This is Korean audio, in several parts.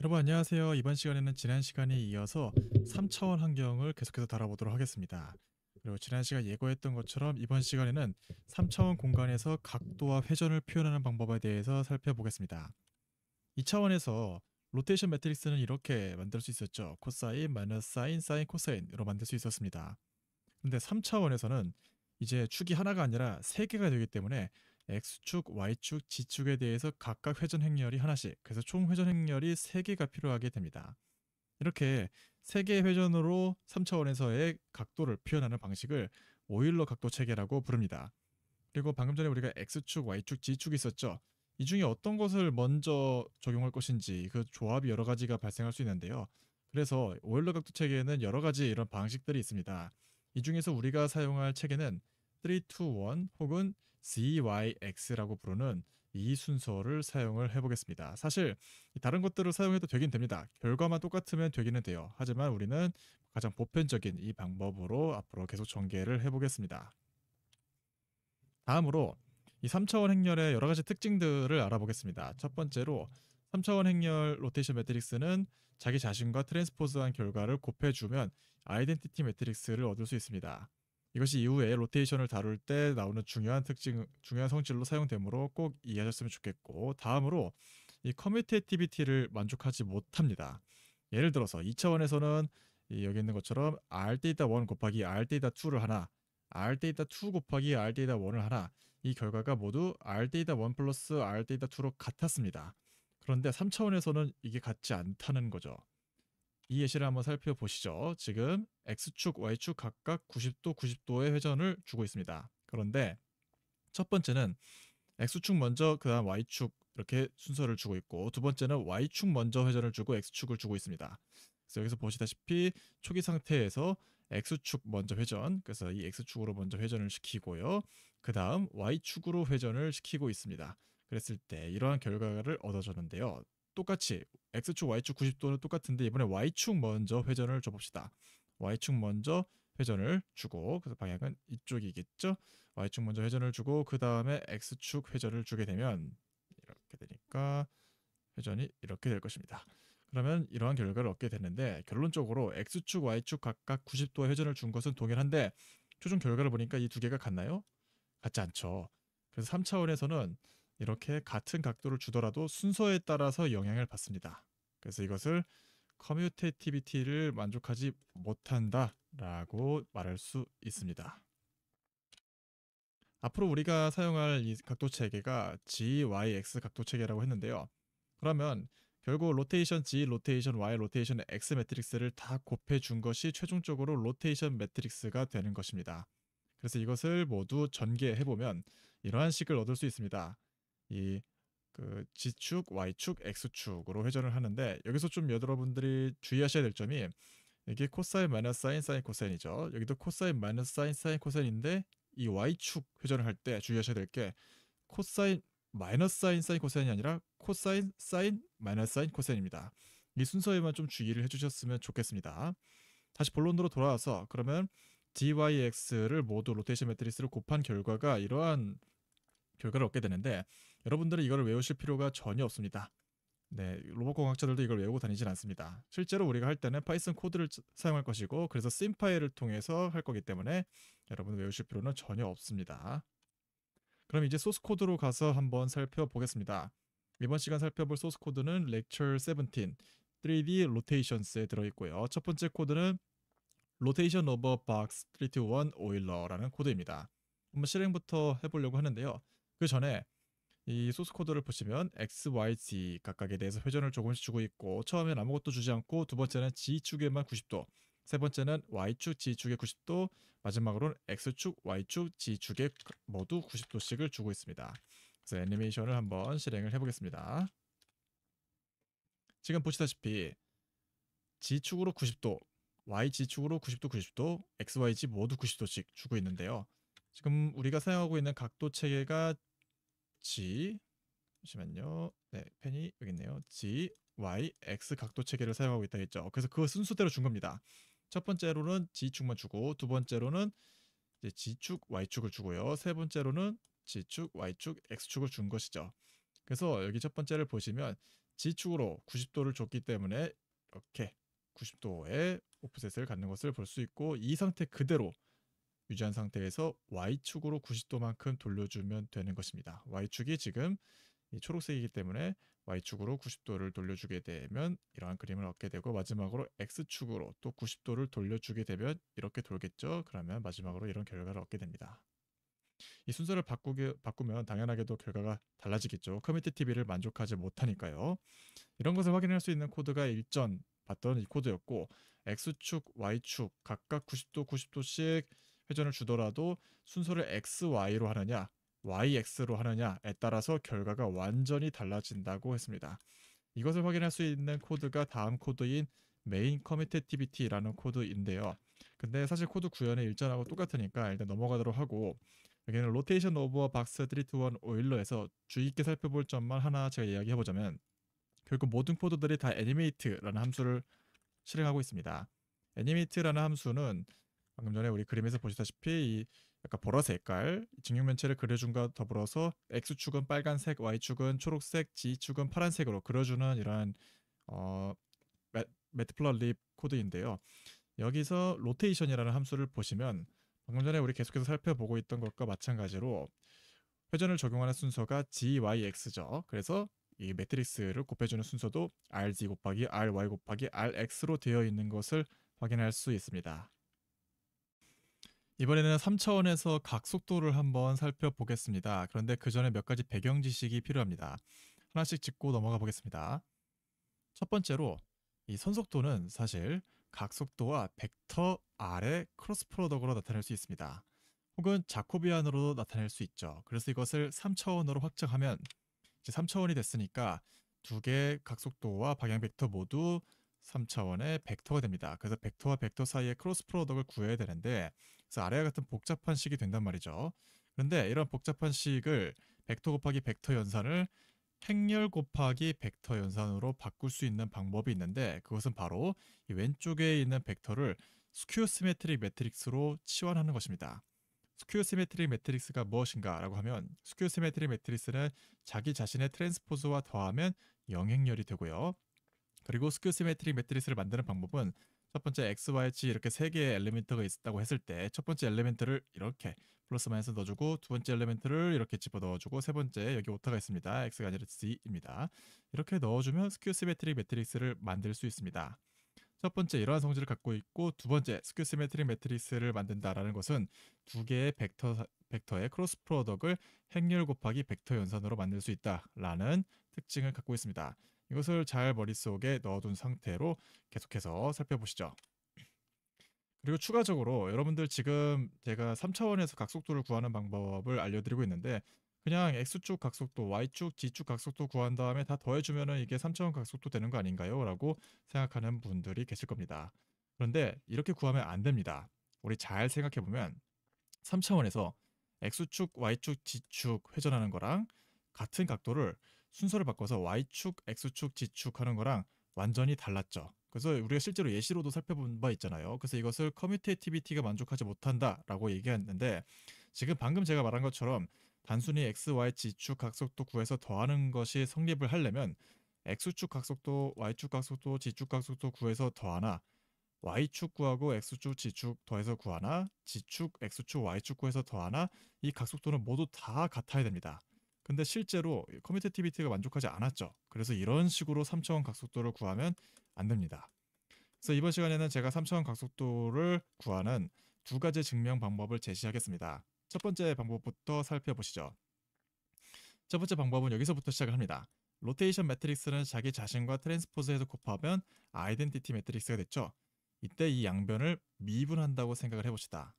여러분 안녕하세요. 이번 시간에는 지난 시간에 이어서 3차원 환경을 계속해서 다뤄보도록 하겠습니다. 그리고 지난 시간 예고했던 것처럼 이번 시간에는 3차원 공간에서 각도와 회전을 표현하는 방법에 대해서 살펴보겠습니다. 2차원에서 로테이션 매트릭스는 이렇게 만들 수 있었죠. 코사인, 마이너스 사인, 사인, 코사인으로 만들 수 있었습니다. 근데 3차원에서는 이제 축이 하나가 아니라 3개가 되기 때문에 X축, Y축, Z축에 대해서 각각 회전 행렬이 하나씩, 그래서 총 회전 행렬이 3개가 필요하게 됩니다. 이렇게 3개의 회전으로 3차원에서의 각도를 표현하는 방식을 오일러 각도 체계라고 부릅니다. 그리고 방금 전에 우리가 X축, Y축, Z축이 있었죠. 이 중에 어떤 것을 먼저 적용할 것인지 그 조합이 여러 가지가 발생할 수 있는데요. 그래서 오일러 각도 체계에는 여러 가지 이런 방식들이 있습니다. 이 중에서 우리가 사용할 체계는 3, 2, 1 혹은 ZYX라고 부르는 이 순서를 사용을 해보겠습니다. 사실 다른 것들을 사용해도 되긴 됩니다. 결과만 똑같으면 되기는 돼요. 하지만 우리는 가장 보편적인 이 방법으로 앞으로 계속 전개를 해보겠습니다. 다음으로 이 3차원 행렬의 여러 가지 특징들을 알아보겠습니다. 첫 번째로 3차원 행렬 로테이션 매트릭스는 자기 자신과 트랜스포즈한 결과를 곱해주면 아이덴티티 매트릭스를 얻을 수 있습니다. 이것이 이후에 로테이션을 다룰 때 나오는 중요한 성질로 사용되므로 꼭 이해하셨으면 좋겠고, 다음으로 이 커뮤테이티비티를 만족하지 못합니다. 예를 들어서 2차원에서는 여기 있는 것처럼 Rθ1 곱하기 Rθ2를 하나, Rθ2 곱하기 Rθ1을 하나, 이 결과가 모두 Rθ1 플러스 Rθ2로 같았습니다. 그런데 3차원에서는 이게 같지 않다는 거죠. 이 예시를 한번 살펴보시죠. 지금 X축, Y축 각각 90도, 90도의 회전을 주고 있습니다. 그런데 첫 번째는 X축 먼저 그 다음 Y축 이렇게 순서를 주고 있고, 두 번째는 Y축 먼저 회전을 주고 X축을 주고 있습니다. 그래서 여기서 보시다시피 초기 상태에서 X축 먼저 회전, 그래서 이 X축으로 먼저 회전을 시키고요. 그 다음 Y축으로 회전을 시키고 있습니다. 그랬을 때 이러한 결과를 얻어졌는데요. 똑같이 X축, Y축 90도는 똑같은데 이번에 Y축 먼저 회전을 줘봅시다. Y축 먼저 회전을 주고, 그래서 방향은 이쪽이겠죠. Y축 먼저 회전을 주고 그 다음에 X축 회전을 주게 되면 이렇게 되니까 회전이 이렇게 될 것입니다. 그러면 이러한 결과를 얻게 되는데, 결론적으로 X축, Y축 각각 90도의 회전을 준 것은 동일한데 최종 결과를 보니까 이 두 개가 같나요? 같지 않죠. 그래서 3차원에서는 이렇게 같은 각도를 주더라도 순서에 따라서 영향을 받습니다. 그래서 이것을 커뮤테이티비티를 만족하지 못한다라고 말할 수 있습니다. 앞으로 우리가 사용할 이 각도 체계가 GYX 각도 체계라고 했는데요. 그러면 결국 로테이션 G, 로테이션 Y, 로테이션 X 매트릭스를 다 곱해 준 것이 최종적으로 로테이션 매트릭스가 되는 것입니다. 그래서 이것을 모두 전개해 보면 이러한 식을 얻을 수 있습니다. 이 G축, Y축, X축으로 회전을 하는데, 여기서 좀 여러분들이 주의하셔야 될 점이, 이게 코사인 마이너스 사인 사인 코사인이죠. 여기도 코사인 마이너스 사인 사인 코사인인데 이 Y축 회전을 할 때 주의하셔야 될 게 코사인 마이너스 사인 사인 코사인이 아니라 코사인 사인 마이너스 사인 코사인입니다. 이 순서에만 좀 주의를 해주셨으면 좋겠습니다. 다시 본론으로 돌아와서, 그러면 DYX를 모두 로테이션 매트리스를 곱한 결과가 이러한 결과를 얻게 되는데, 여러분들은 이걸 외우실 필요가 전혀 없습니다. 네, 로봇공학자들도 이걸 외우고 다니진 않습니다. 실제로 우리가 할 때는 파이썬 코드를 사용할 것이고, 그래서 심 파일을 통해서 할 거기 때문에 여러분 외우실 필요는 전혀 없습니다. 그럼 이제 소스 코드로 가서 한번 살펴보겠습니다. 이번 시간 살펴볼 소스 코드는 lecture 17 3D rotations에 들어있고요. 첫 번째 코드는 rotation over box 3 to 1 oiler라는 코드입니다. 한번 실행부터 해보려고 하는데요. 그 전에 이 소스 코드를 보시면 X, Y, Z 각각에 대해서 회전을 조금씩 주고 있고, 처음엔 아무것도 주지 않고 두 번째는 G축에만 90도, 세 번째는 Y축, G축에 90도, 마지막으로는 X축, Y축, G축에 모두 90도씩을 주고 있습니다. 그래서 애니메이션을 한번 실행을 해보겠습니다. 지금 보시다시피 G축으로 90도, YG축으로 90도, 90도, XYG 모두 90도씩 주고 있는데요. 지금 우리가 사용하고 있는 각도 체계가 G, 잠시만요. 네, 펜이 여기 있네요. G, Y, X 각도 체계를 사용하고 있다 했죠. 그래서 그 순서대로 준 겁니다. 첫 번째로는 G축만 주고, 두 번째로는 이제 G축, Y축을 주고요. 세 번째로는 G축, Y축, X축을 준 것이죠. 그래서 여기 첫 번째를 보시면 G축으로 90도를 줬기 때문에 이렇게 90도의 오프셋을 갖는 것을 볼 수 있고, 이 상태 그대로 유지한 상태에서 Y축으로 90도만큼 돌려주면 되는 것입니다. Y축이 지금 이 초록색이기 때문에 Y축으로 90도를 돌려주게 되면 이러한 그림을 얻게 되고, 마지막으로 X축으로 또 90도를 돌려주게 되면 이렇게 돌겠죠. 그러면 마지막으로 이런 결과를 얻게 됩니다. 이 순서를 바꾸면 당연하게도 결과가 달라지겠죠. 커뮤니티 TV를 만족하지 못하니까요. 이런 것을 확인할 수 있는 코드가 일전 봤던 이 코드였고, X축, Y축 각각 90도, 90도씩 회전을 주더라도 순서를 XY로 하느냐, YX로 하느냐에 따라서 결과가 완전히 달라진다고 했습니다. 이것을 확인할 수 있는 코드가 다음 코드인 메인 커뮤니티비티라는 코드인데요. 근데 사실 코드 구현의 일전하고 똑같으니까 일단 넘어가도록 하고, 여기는 로테이션 오버 박스 321 오일러에서 주의 깊게 살펴볼 점만 하나 제가 이야기해보자면, 결국 모든 코드들이 다 애니메이트라는 함수를 실행하고 있습니다. 애니메이트라는 함수는 방금 전에 우리 그림에서 보시다시피 이 약간 보라색 색깔 직육면체를 그려준과 더불어서 X축은 빨간색, Y축은 초록색, G축은 파란색으로 그려주는 이러한 매트플롯립 코드인데요. 여기서 로테이션이라는 함수를 보시면 방금 전에 우리 계속해서 살펴보고 있던 것과 마찬가지로 회전을 적용하는 순서가 GYX죠. 그래서 이 매트릭스를 곱해주는 순서도 RZ 곱하기 RY 곱하기 RX로 되어 있는 것을 확인할 수 있습니다. 이번에는 3차원에서 각속도를 한번 살펴보겠습니다. 그런데 그 전에 몇 가지 배경 지식이 필요합니다. 하나씩 짚고 넘어가 보겠습니다. 첫 번째로 이 선속도는 사실 각속도와 벡터 R의 크로스 프로덕으로 나타낼 수 있습니다. 혹은 자코비안으로도 나타낼 수 있죠. 그래서 이것을 3차원으로 확장하면 이제 3차원이 됐으니까 두 개의 각속도와 방향 벡터 모두 3차원의 벡터가 됩니다. 그래서 벡터와 벡터 사이의 크로스 프로덕을 구해야 되는데, 그래서 아래와 같은 복잡한 식이 된단 말이죠. 그런데 이런 복잡한 식을 벡터 곱하기 벡터 연산을 행렬 곱하기 벡터 연산으로 바꿀 수 있는 방법이 있는데, 그것은 바로 이 왼쪽에 있는 벡터를 스퀘어 시메트릭 매트릭스로 치환하는 것입니다. 스퀘어 시메트릭 매트릭스가 무엇인가 라고 하면, 스퀘어 시메트릭 매트릭스는 자기 자신의 트랜스포즈와 더하면 영행렬이 되고요. 그리고 스퀘어 시메트릭 매트릭스를 만드는 방법은 첫 번째 x, y, z 이렇게 세 개의 엘리멘트가 있다고 했을 때 첫 번째 엘리멘트를 이렇게 플러스 마이너스 넣어주고, 두 번째 엘리멘트를 이렇게 집어 넣어주고, 세 번째 여기 오타가 있습니다. x가 아니라 z입니다. 이렇게 넣어주면 스퀘어 시메트릭 매트릭스를 만들 수 있습니다. 첫 번째 이러한 성질을 갖고 있고, 두 번째 스퀘어 시메트릭 매트릭스를 만든다라는 것은 두 개의 벡터의 크로스 프로덕을 행렬 곱하기 벡터 연산으로 만들 수 있다라는 특징을 갖고 있습니다. 이것을 잘 머릿속에 넣어둔 상태로 계속해서 살펴보시죠. 그리고 추가적으로 여러분들 지금 제가 3차원에서 각속도를 구하는 방법을 알려드리고 있는데, 그냥 X축 각속도, Y축, G축 각속도 구한 다음에 다 더해주면 이게 3차원 각속도 되는 거 아닌가요? 라고 생각하는 분들이 계실 겁니다. 그런데 이렇게 구하면 안 됩니다. 우리 잘 생각해보면 3차원에서 X축, Y축, G축 회전하는 거랑 같은 각도를 순서를 바꿔서 Y축, X축, G축 하는 거랑 완전히 달랐죠. 그래서 우리가 실제로 예시로도 살펴본 바 있잖아요. 그래서 이것을 커뮤테이티비티가 만족하지 못한다라고 얘기했는데, 지금 방금 제가 말한 것처럼 단순히 X, Y, G축 각속도 구해서 더하는 것이 성립을 하려면 X축 각속도, Y축 각속도, G축 각속도 구해서 더하나, Y축 구하고 X축, G축 더해서 구하나, G축, X축, Y축 구해서 더하나, 이 각속도는 모두 다 같아야 됩니다. 근데 실제로 커뮤테이티비티가 만족하지 않았죠. 그래서 이런 식으로 3차원 각속도를 구하면 안 됩니다. 그래서 이번 시간에는 제가 3차원 각속도를 구하는 두 가지 증명 방법을 제시하겠습니다. 첫 번째 방법부터 살펴보시죠. 첫 번째 방법은 여기서부터 시작을 합니다. 로테이션 매트릭스는 자기 자신과 트랜스포즈해서 곱하면 아이덴티티 매트릭스가 됐죠. 이때 이 양변을 미분한다고 생각을 해봅시다.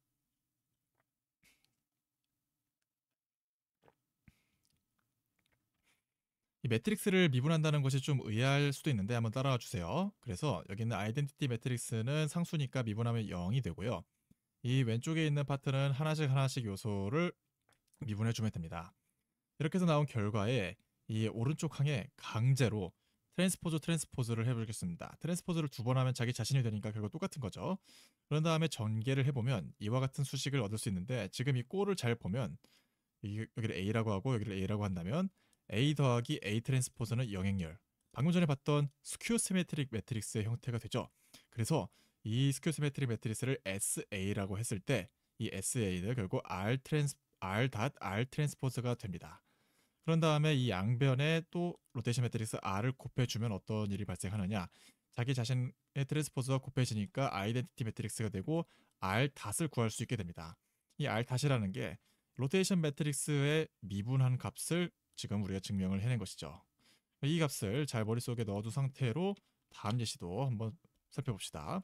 이 매트릭스를 미분한다는 것이 좀 의아할 수도 있는데 한번 따라와 주세요. 그래서 여기 있는 아이덴티티 매트릭스는 상수니까 미분하면 0이 되고요. 이 왼쪽에 있는 파트는 하나씩 하나씩 요소를 미분해 주면 됩니다. 이렇게 해서 나온 결과에 이 오른쪽 항에 강제로 트랜스포즈를 해보겠습니다. 트랜스포즈를 두 번 하면 자기 자신이 되니까 결국 똑같은 거죠. 그런 다음에 전개를 해보면 이와 같은 수식을 얻을 수 있는데, 지금 이 꼴을 잘 보면 여기를 A라고 하고 여기를 A라고 한다면 A 더하기 A 트랜스포즈는 영행렬, 방금 전에 봤던 스퀘어 시메트릭 매트릭스의 형태가 되죠. 그래서 이 스퀘어 시메트릭 매트릭스를 SA라고 했을 때 이 SA는 결국 R 트랜스포즈가 됩니다. 그런 다음에 이 양변에 또 로테이션 매트릭스 R을 곱해주면 어떤 일이 발생하느냐, 자기 자신의 트랜스포즈가 곱해지니까 아이덴티티 매트릭스가 되고 R 닷을 구할 수 있게 됩니다. 이 R 닷이라는 게 로테이션 매트릭스의 미분한 값을 지금 우리가 증명을 해낸 것이죠. 이 값을 잘 머릿속에 넣어둔 상태로 다음 예시도 한번 살펴봅시다.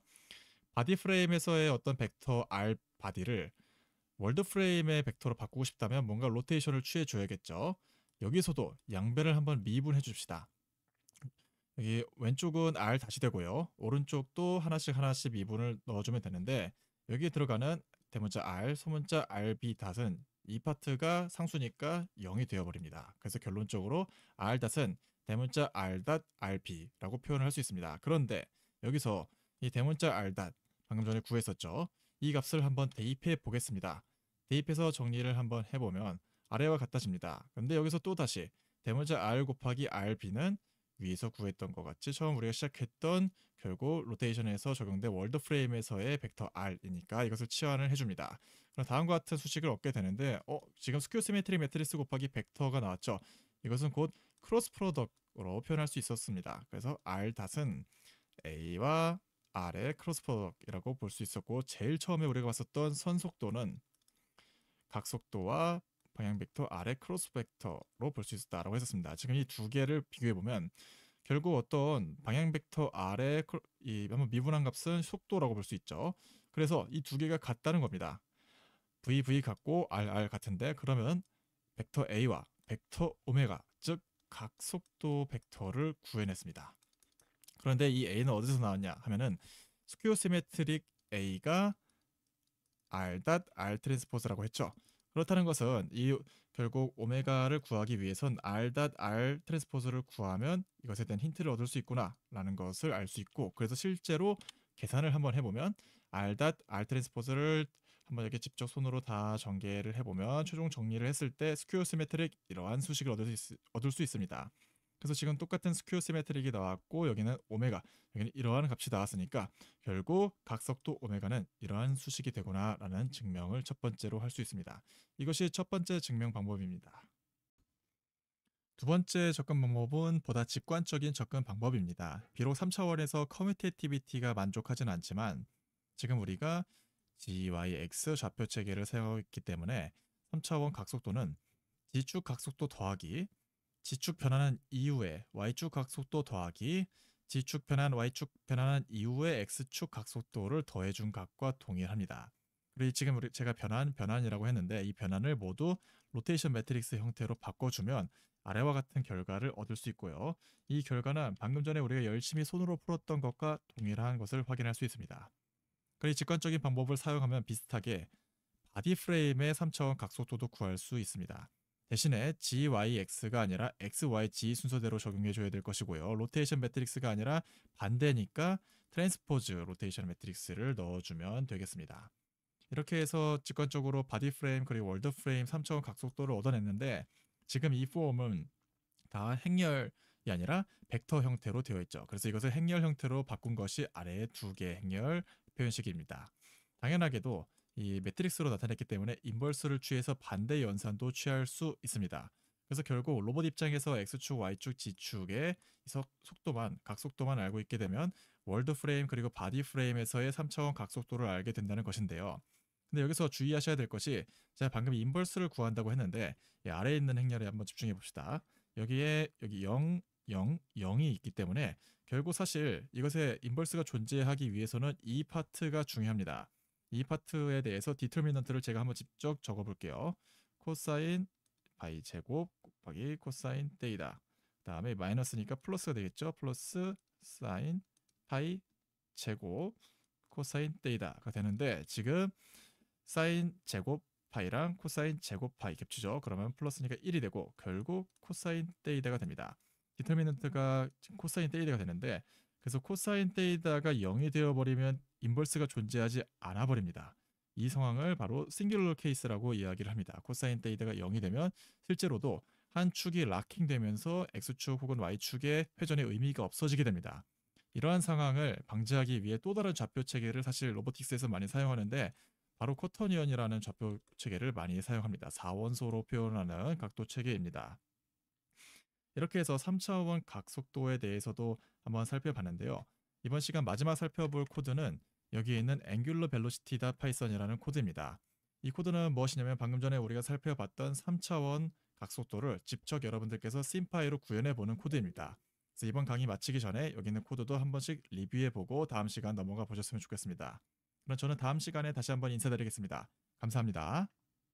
바디 프레임에서의 어떤 벡터 R 바디를 월드 프레임의 벡터로 바꾸고 싶다면 뭔가 로테이션을 취해줘야겠죠. 여기서도 양변을 한번 미분해 줍시다. 여기 왼쪽은 R 다시 되고요. 오른쪽도 하나씩 미분을 넣어주면 되는데, 여기에 들어가는 대문자 R, 소문자 RB 닷은 이 파트가 상수니까 0이 되어버립니다. 그래서 결론적으로 R 닷은 대문자 R 닷 RB라고 표현을 할 수 있습니다. 그런데 여기서 이 대문자 R 닷 방금 전에 구했었죠. 이 값을 한번 대입해 보겠습니다. 대입해서 정리를 한번 해보면 아래와 같아집니다. 근데 여기서 또 다시 대문자 R 곱하기 RB는 위에서 구했던 것 같이 처음 우리가 시작했던 결국 로테이션에서 적용된 월드 프레임에서의 벡터 R이니까 이것을 치환을 해줍니다. 그럼 다음과 같은 수식을 얻게 되는데, 지금 스퀘어 시메트리 매트리스 곱하기 벡터가 나왔죠. 이것은 곧 크로스 프로덕트로 표현할 수 있었습니다. 그래서 R 닷은 A와 R의 크로스 프로덕트라고 볼 수 있었고, 제일 처음에 우리가 봤었던 선속도는 각속도와 방향 벡터 R의 크로스 벡터로 볼 수 있었다라고 했었습니다. 지금 이 두 개를 비교해 보면 결국 어떤 방향 벡터 R의 이 한번 미분한 값은 속도라고 볼 수 있죠. 그래서 이 두 개가 같다는 겁니다. v 같고 r 같은데, 그러면 벡터 a와 벡터 오메가, 즉 각속도 벡터를 구해냈습니다. 그런데 이 a는 어디서 나왔냐 하면은 스퀘어 시메트릭 a가 r 닷 r 트랜스포즈라고 했죠. 그렇다는 것은 이 결국 오메가를 구하기 위해선 r 닷 r 트랜스포즈를 구하면 이것에 대한 힌트를 얻을 수 있구나라는 것을 알 수 있고, 그래서 실제로 계산을 한번 해보면 r 닷 r 트랜스포즈를 한번 이렇게 직접 손으로 다 전개를 해보면 최종 정리를 했을 때 스퀘어 시메트릭 이러한 수식을 얻을 수 있습니다. 그래서 지금 똑같은 스퀘어 시메트릭이 나왔고, 여기는 오메가, 여기는 이러한 값이 나왔으니까 결국 각속도 오메가는 이러한 수식이 되구나라는 증명을 첫 번째로 할 수 있습니다. 이것이 첫 번째 증명 방법입니다. 두 번째 접근 방법은 보다 직관적인 접근 방법입니다. 비록 3차원에서 커뮤테이티비티가 만족하진 않지만 지금 우리가 G, Y, X 좌표 체계를 사용하고 있기 때문에 3차원 각속도는 G축 각속도 더하기 G축 변하는 이후에 Y축 각속도 더하기 G축 변한 Y축 변하는 이후에 X축 각속도를 더해준 값과 동일합니다. 그리고 지금 제가 변환이라고 했는데, 이 변환을 모두 로테이션 매트릭스 형태로 바꿔주면 아래와 같은 결과를 얻을 수 있고요. 이 결과는 방금 전에 우리가 열심히 손으로 풀었던 것과 동일한 것을 확인할 수 있습니다. 그리고 직관적인 방법을 사용하면 비슷하게 바디 프레임의 3차원 각속도도 구할 수 있습니다. 대신에 G, Y, X가 아니라 X, Y, G 순서대로 적용해줘야 될 것이고요. 로테이션 매트릭스가 아니라 반대니까 트랜스포즈 로테이션 매트릭스를 넣어주면 되겠습니다. 이렇게 해서 직관적으로 바디 프레임 그리고 월드 프레임 3차원 각속도를 얻어냈는데, 지금 이 폼은 다 행렬이 아니라 벡터 형태로 되어 있죠. 그래서 이것을 행렬 형태로 바꾼 것이 아래의 두 개의 행렬 표현식입니다. 당연하게도 이 매트릭스로 나타냈기 때문에 인버스를 취해서 반대 연산도 취할 수 있습니다. 그래서 결국 로봇 입장에서 X축, Y축, G축의 속도만, 각속도만 알고 있게 되면 월드 프레임 그리고 바디 프레임에서의 3차원 각속도를 알게 된다는 것인데요. 근데 여기서 주의하셔야 될 것이, 제가 방금 인버스를 구한다고 했는데 이 아래에 있는 행렬에 한번 집중해 봅시다. 여기 0, 0, 0이 있기 때문에 결국 사실 이것에 인버스가 존재하기 위해서는 이 파트가 중요합니다. 이 파트에 대해서 디터미넌트를 제가 한번 직접 적어 볼게요. 코사인 파이 제곱 곱하기 코사인 테이다. 다음에 마이너스니까 플러스가 되겠죠. 플러스 사인 파이 제곱 코사인 테이다가 되는데, 지금 사인 제곱 파이랑 코사인 제곱 파이 겹치죠. 그러면 플러스니까 1이 되고 결국 코사인 테이다가 됩니다. 디터미넌트가 코사인 테이다가 되는데, 그래서 코사인 테이다가 0이 되어버리면 인버스가 존재하지 않아 버립니다. 이 상황을 바로 싱귤러 케이스라고 이야기를 합니다. 코사인 테이다가 0이 되면 실제로도 한 축이 락킹되면서 X축 혹은 Y축의 회전의 의미가 없어지게 됩니다. 이러한 상황을 방지하기 위해 또 다른 좌표 체계를 사실 로보틱스에서 많이 사용하는데 바로 코터니언이라는 좌표 체계를 많이 사용합니다. 4원소로 표현하는 각도 체계입니다. 이렇게 해서 3차원 각속도에 대해서도 한번 살펴봤는데요. 이번 시간 마지막 살펴볼 코드는 여기에 있는 Angular Velocity Python이라는 코드입니다. 이 코드는 무엇이냐면 방금 전에 우리가 살펴봤던 3차원 각속도를 직접 여러분들께서 심파이로 구현해 보는 코드입니다. 그래서 이번 강의 마치기 전에 여기 있는 코드도 한 번씩 리뷰해 보고 다음 시간 넘어가 보셨으면 좋겠습니다. 그럼 저는 다음 시간에 다시 한번 인사드리겠습니다. 감사합니다.